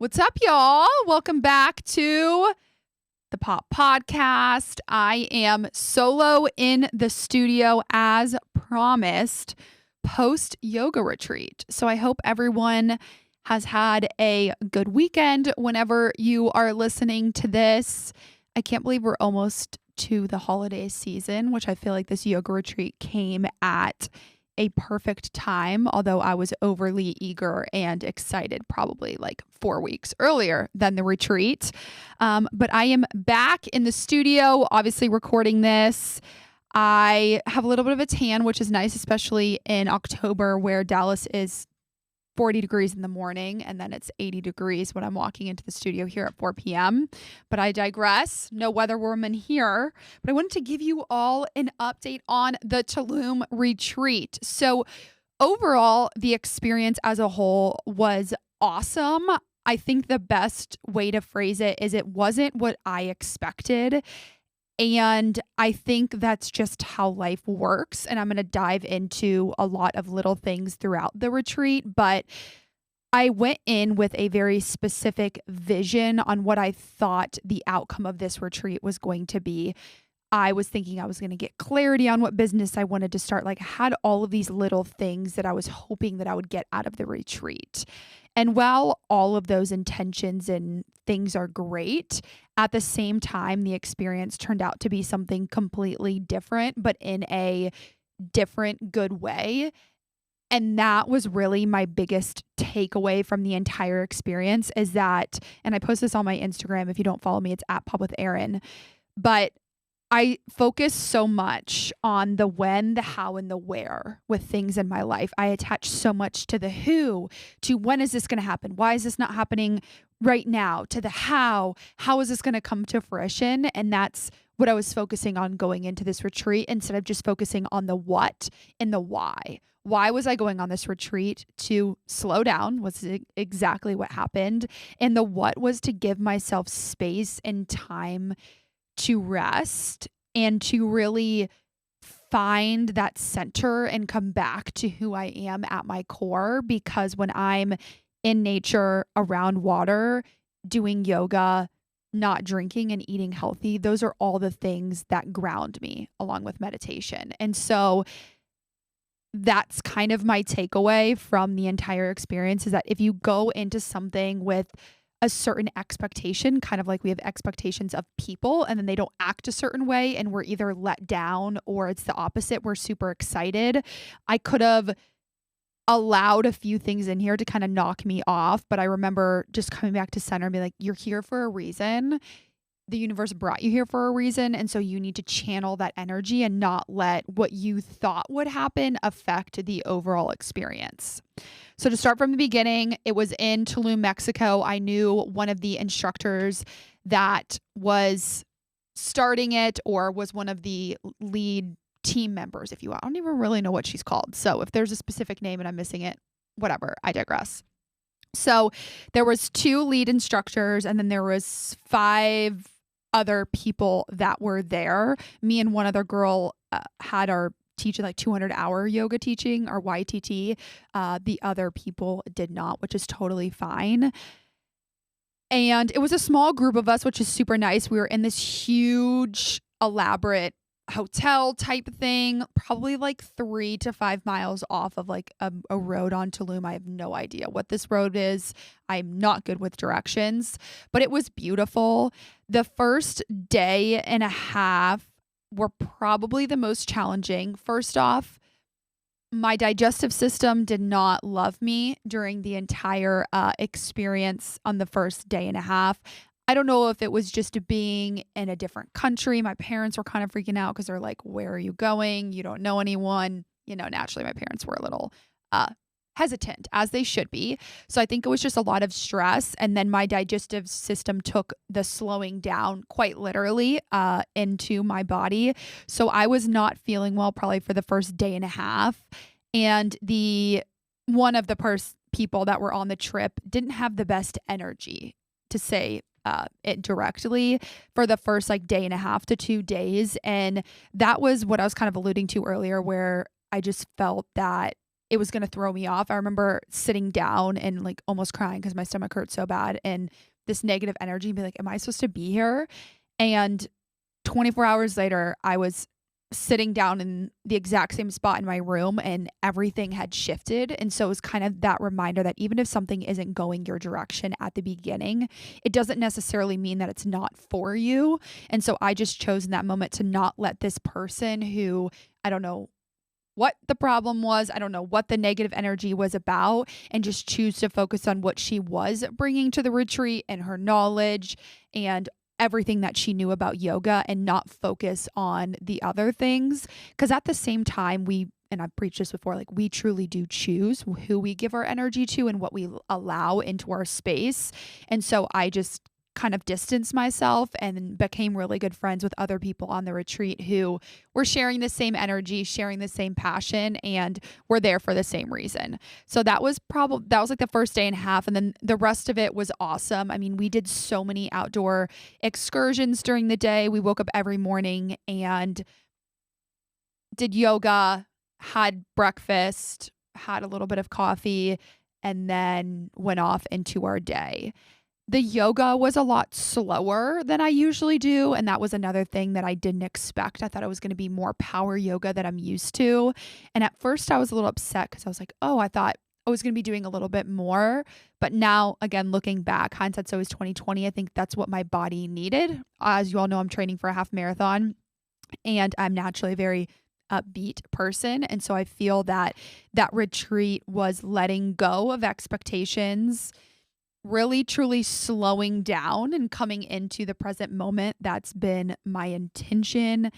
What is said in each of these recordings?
What's up, y'all? Welcome back to the Pop Podcast. I am solo in the studio as promised post yoga retreat. So I hope everyone has had a good weekend whenever you are listening to this. I can't believe we're almost to the holiday season, which I feel like this yoga retreat came at a perfect time, although I was overly eager and excited probably like 4 weeks earlier than the retreat. But I am back in the studio, obviously recording this. I have a little bit of a tan, which is nice, especially in October where Dallas is 40 degrees in the morning and then it's 80 degrees when I'm walking into the studio here at 4 p.m. But I digress. No weather woman here. But I wanted to give you all an update on the Tulum retreat. So overall, the experience as a whole was awesome. I think the best way to phrase it is it wasn't what I expected. And I think that's just how life works. And I'm going to dive into a lot of little things throughout the retreat. But I went in with a very specific vision on what I thought the outcome of this retreat was going to be. I was thinking I was going to get clarity on what business I wanted to start. Like, I had all of these little things that I was hoping that I would get out of the retreat. And while all of those intentions and things are great, at the same time, the experience turned out to be something completely different, but in a different, good way. And that was really my biggest takeaway from the entire experience is that, and I post this on my Instagram. If you don't follow me, it's at Pop with Erin. But I focus so much on the when, the how, and the where with things in my life. I attach so much to the who, to when is this going to happen? Why is this not happening right now? To the how is this going to come to fruition? And that's what I was focusing on going into this retreat instead of just focusing on the what and the why. Why was I going on this retreat? To slow down was exactly what happened. And the what was to give myself space and time to rest and to really find that center and come back to who I am at my core. Because when I'm in nature, around water, doing yoga, not drinking and eating healthy, those are all the things that ground me along with meditation. And so that's kind of my takeaway from the entire experience is that if you go into something with a certain expectation, kind of like we have expectations of people and then they don't act a certain way and we're either let down or it's the opposite. We're super excited. I could have allowed a few things in here to kind of knock me off, but I remember just coming back to center and be like, you're here for a reason. The universe brought you here for a reason. And so you need to channel that energy and not let what you thought would happen affect the overall experience. So to start from the beginning, it was in Tulum, Mexico. I knew one of the instructors that was starting it or was one of the lead team members, if you will. I don't even really know what she's called. So if there's a specific name and I'm missing it, whatever, I digress. So there was 2 lead instructors and then there was 5 other people that were there. Me and one other girl had our teaching like 200-hour yoga teaching, our YTT. The other people did not, which is totally fine. And it was a small group of us, which is super nice. We were in this huge, elaborate hotel type thing, probably like 3 to 5 miles off of like a road on Tulum. I have no idea what this road is. I'm not good with directions, but it was beautiful. The first day and a half were probably the most challenging. First off, my digestive system did not love me during the entire experience on the first day and a half. I don't know if it was just being in a different country. My parents were kind of freaking out because they're like, where are you going? You don't know anyone. You know, naturally, my parents were a little hesitant, as they should be. So I think it was just a lot of stress. And then my digestive system took the slowing down quite literally into my body. So I was not feeling well probably for the first day and a half. And one of the people that were on the trip didn't have the best energy, to say it directly, for the first like day and a half to 2 days. And that was what I was kind of alluding to earlier, where I just felt that it was going to throw me off. I remember sitting down and like almost crying because my stomach hurt so bad, and this negative energy, be like, am I supposed to be here? And 24 hours later, I was sitting down in the exact same spot in my room and everything had shifted. And so it was kind of that reminder that even if something isn't going your direction at the beginning, it doesn't necessarily mean that it's not for you. And so I just chose in that moment to not let this person who, I don't know what the problem was, I don't know what the negative energy was about, and just choose to focus on what she was bringing to the retreat and her knowledge and everything that she knew about yoga, and not focus on the other things. Because at the same time, and I've preached this before, like we truly do choose who we give our energy to and what we allow into our space. And so I just kind of distanced myself and became really good friends with other people on the retreat who were sharing the same energy, sharing the same passion, and were there for the same reason. So that was like the first day and a half. And then the rest of it was awesome. I mean, we did so many outdoor excursions during the day. We woke up every morning and did yoga, had breakfast, had a little bit of coffee, and then went off into our day. The yoga was a lot slower than I usually do, and that was another thing that I didn't expect. I thought it was going to be more power yoga that I'm used to. And at first I was a little upset because I was like, oh, I thought I was going to be doing a little bit more. But now, again, looking back, hindsight's always 2020. I think that's what my body needed. As you all know, I'm training for a half marathon, and I'm naturally a very upbeat person. And so I feel that that retreat was letting go of expectations, really truly slowing down and coming into the present moment. That's been my intention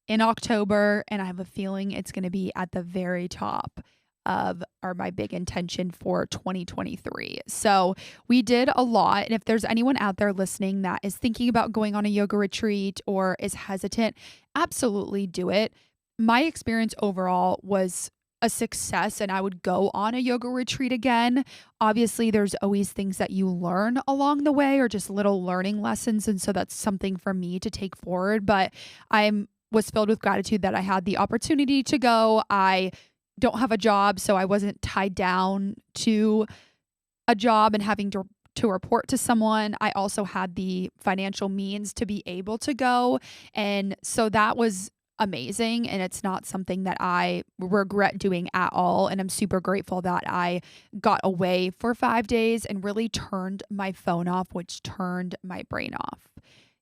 in October, and I have a feeling it's going to be at the very top of my big intention for 2023. So we did a lot. And if there's anyone out there listening that is thinking about going on a yoga retreat or is hesitant, absolutely do it. My experience overall was a success, and I would go on a yoga retreat again. Obviously, there's always things that you learn along the way, or just little learning lessons. And so that's something for me to take forward. But I was filled with gratitude that I had the opportunity to go. I don't have a job, so I wasn't tied down to a job and having to report to someone. I also had the financial means to be able to go. And so that was amazing, and it's not something that I regret doing at all. And I'm super grateful that I got away for 5 days and really turned my phone off, which turned my brain off.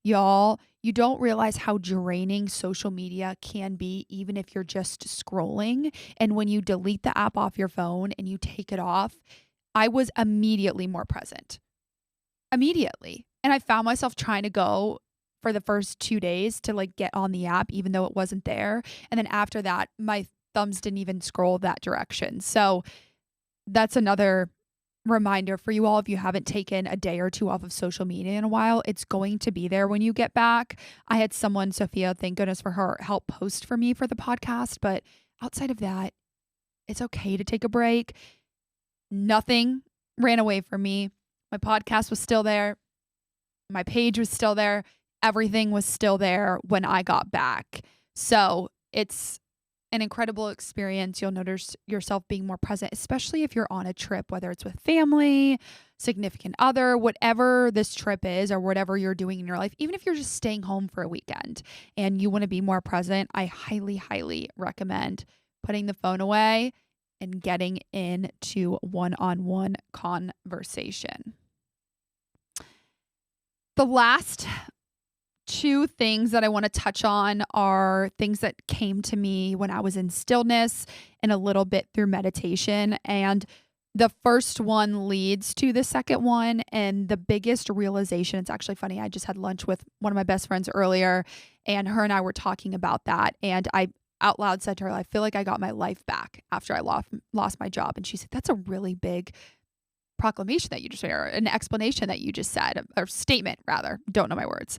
Y'all, you don't realize how draining social media can be, even if you're just scrolling. And when you delete the app off your phone and you take it off, I was immediately more present. Immediately. And I found myself trying to go for the first 2 days to like get on the app, even though it wasn't there. And then after that, my thumbs didn't even scroll that direction. So that's another reminder for you all. If you haven't taken a day or two off of social media in a while, it's going to be there when you get back. I had someone, Sophia, thank goodness for her, help post for me for the podcast. But outside of that, it's okay to take a break. Nothing ran away from me. My podcast was still there. My page was still there. Everything was still there when I got back. So it's an incredible experience. You'll notice yourself being more present, especially if you're on a trip, whether it's with family, significant other, whatever this trip is, or whatever you're doing in your life. Even if you're just staying home for a weekend and you want to be more present, I highly, highly recommend putting the phone away and getting into one-on-one conversation. The last two things that I want to touch on are things that came to me when I was in stillness and a little bit through meditation. And the first one leads to the second one. And the biggest realization, it's actually funny, I just had lunch with one of my best friends earlier, and her and I were talking about that. And I out loud said to her, I feel like I got my life back after I lost my job. And she said, that's a really big proclamation that you just made, or an explanation that you just said, or statement rather, don't know my words.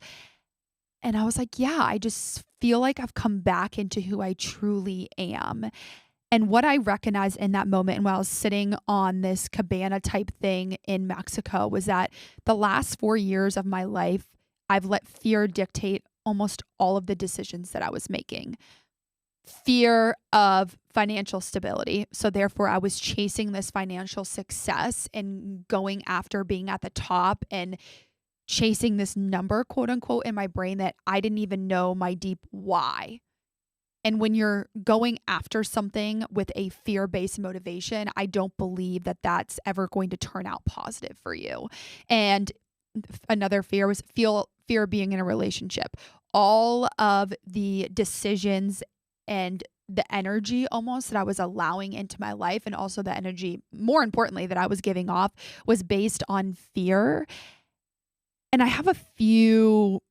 And I was like, yeah, I just feel like I've come back into who I truly am. And what I recognized in that moment, and while I was sitting on this cabana type thing in Mexico, was that the last 4 years of my life, I've let fear dictate almost all of the decisions that I was making. fear of financial stability. So therefore I was chasing this financial success and going after being at the top and chasing this number, quote unquote, in my brain that I didn't even know my deep why. And when you're going after something with a fear-based motivation, I don't believe that that's ever going to turn out positive for you. And another fear was fear of being in a relationship. All of the decisions and the energy almost that I was allowing into my life, and also the energy, more importantly, that I was giving off, was based on fear. And I have a few,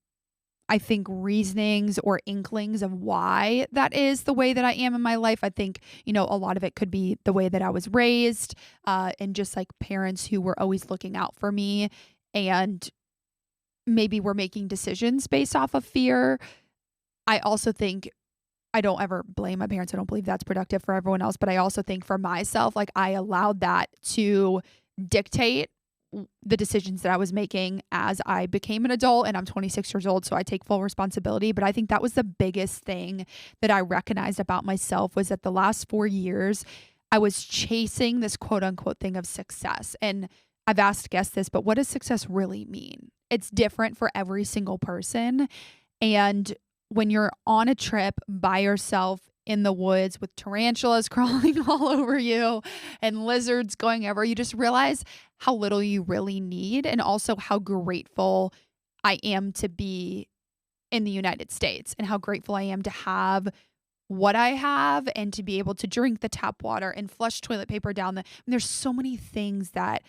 I think, reasonings or inklings of why that is the way that I am in my life. I think, a lot of it could be the way that I was raised, and just like parents who were always looking out for me, and maybe we're making decisions based off of fear. I also think I don't ever blame my parents. I don't believe that's productive for everyone else. But I also think for myself, like I allowed that to dictate the decisions that I was making as I became an adult, and I'm 26 years old. So I take full responsibility. But I think that was the biggest thing that I recognized about myself, was that the last 4 years I was chasing this quote unquote thing of success. And I've asked guests this, but what does success really mean? It's different for every single person. And when you're on a trip by yourself in the woods with tarantulas crawling all over you and lizards going over, you just realize how little you really need, and also how grateful I am to be in the United States, and how grateful I am to have what I have and to be able to drink the tap water and flush toilet paper down there's so many things that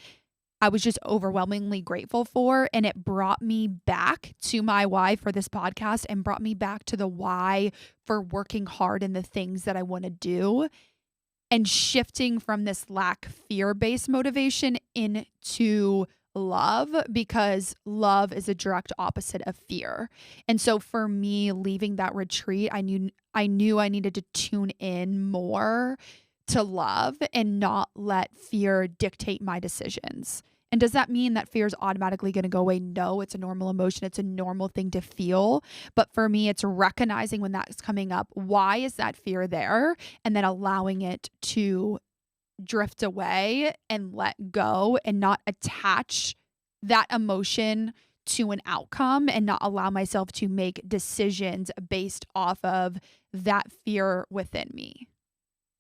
I was just overwhelmingly grateful for. And it brought me back to my why for this podcast, and brought me back to the why for working hard in the things that I want to do, and shifting from this lack fear-based motivation into love, because love is a direct opposite of fear. And so for me, leaving that retreat, I knew I needed to tune in more to love and not let fear dictate my decisions. And does that mean that fear is automatically going to go away? No, it's a normal emotion. It's a normal thing to feel. But for me, it's recognizing when that's coming up. Why is that fear there? And then allowing it to drift away and let go, and not attach that emotion to an outcome, and not allow myself to make decisions based off of that fear within me.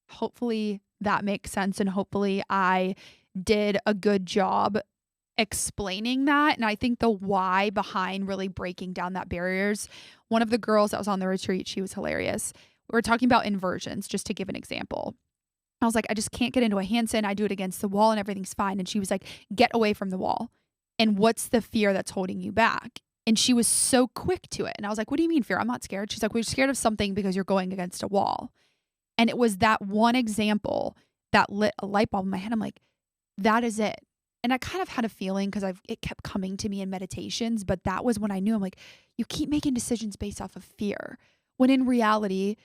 Hopefully that makes sense, and hopefully I did a good job explaining that. And I think the why behind really breaking down that barriers, one of the girls that was on the retreat, she was hilarious. We were talking about inversions, just to give an example. I was like, I just can't get into a handstand. I do it against the wall and everything's fine. And she was like, get away from the wall. And what's the fear that's holding you back? And she was so quick to it. And I was like, what do you mean fear? I'm not scared. She's like, we're scared of something because you're going against a wall. And it was that one example that lit a light bulb in my head. I'm like, that is it. And I kind of had a feeling, because it kept coming to me in meditations, but that was when I knew. I'm like, you keep making decisions based off of fear, when in reality,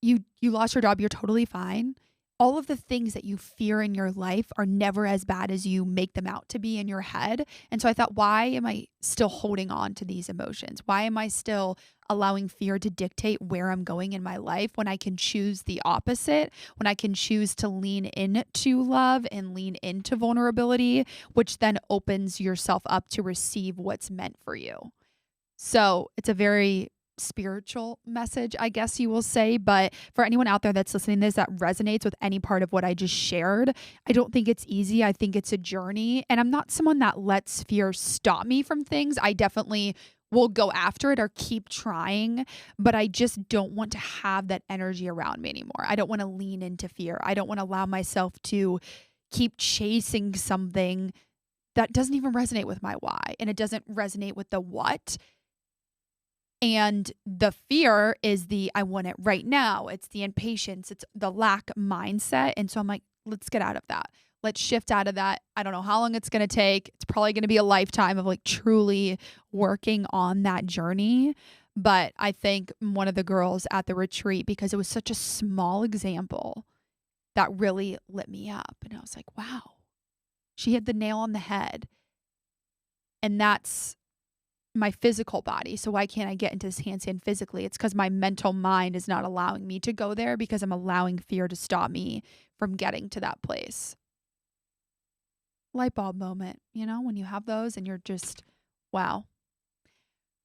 you lost your job, you're totally fine. All of the things that you fear in your life are never as bad as you make them out to be in your head. And so I thought, why am I still holding on to these emotions? Why am I still allowing fear to dictate where I'm going in my life, when I can choose the opposite, when I can choose to lean into love and lean into vulnerability, which then opens yourself up to receive what's meant for you. So it's a very spiritual message, I guess you will say. But for anyone out there that's listening to this that resonates with any part of what I just shared, I don't think it's easy. I think it's a journey. And I'm not someone that lets fear stop me from things. I definitely will go after it or keep trying, but I just don't want to have that energy around me anymore. I don't want to lean into fear. I don't want to allow myself to keep chasing something that doesn't even resonate with my why, and it doesn't resonate with the what. And the fear is I want it right now. It's the impatience. It's the lack mindset. And so I'm like, let's get out of that. Let's shift out of that. I don't know how long it's going to take. It's probably going to be a lifetime of like truly working on that journey. But I think one of the girls at the retreat, because it was such a small example, that really lit me up. And I was like, wow, she hit the nail on the head. And that's my physical body. So why can't I get into this handstand physically? It's because my mental mind is not allowing me to go there because I'm allowing fear to stop me from getting to that place. Light bulb moment, when you have those and you're just, wow.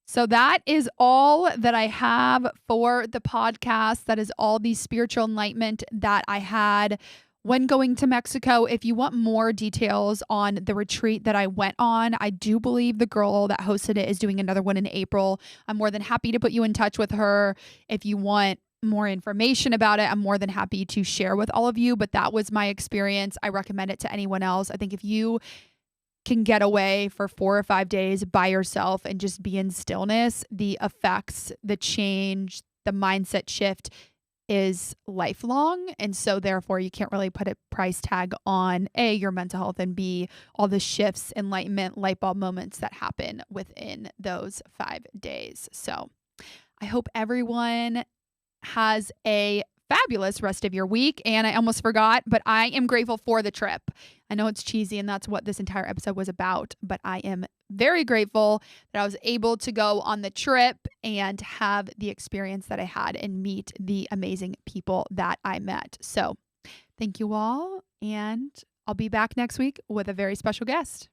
So that is all that I have for the podcast. That is all the spiritual enlightenment that I had when going to Mexico. If you want more details on the retreat that I went on, I do believe the girl that hosted it is doing another one in April. I'm more than happy to put you in touch with her. If you want more information about it, I'm more than happy to share with all of you. But that was my experience. I recommend it to anyone else. I think if you can get away for 4 or 5 days by yourself and just be in stillness, the effects, the change, the mindset shift is lifelong. And so therefore you can't really put a price tag on A, your mental health, and B, all the shifts, enlightenment, light bulb moments that happen within those 5 days. So I hope everyone has a fabulous rest of your week. And I almost forgot, but I am grateful for the trip. I know it's cheesy and that's what this entire episode was about, but I am very grateful that I was able to go on the trip and have the experience that I had and meet the amazing people that I met. So thank you all. And I'll be back next week with a very special guest.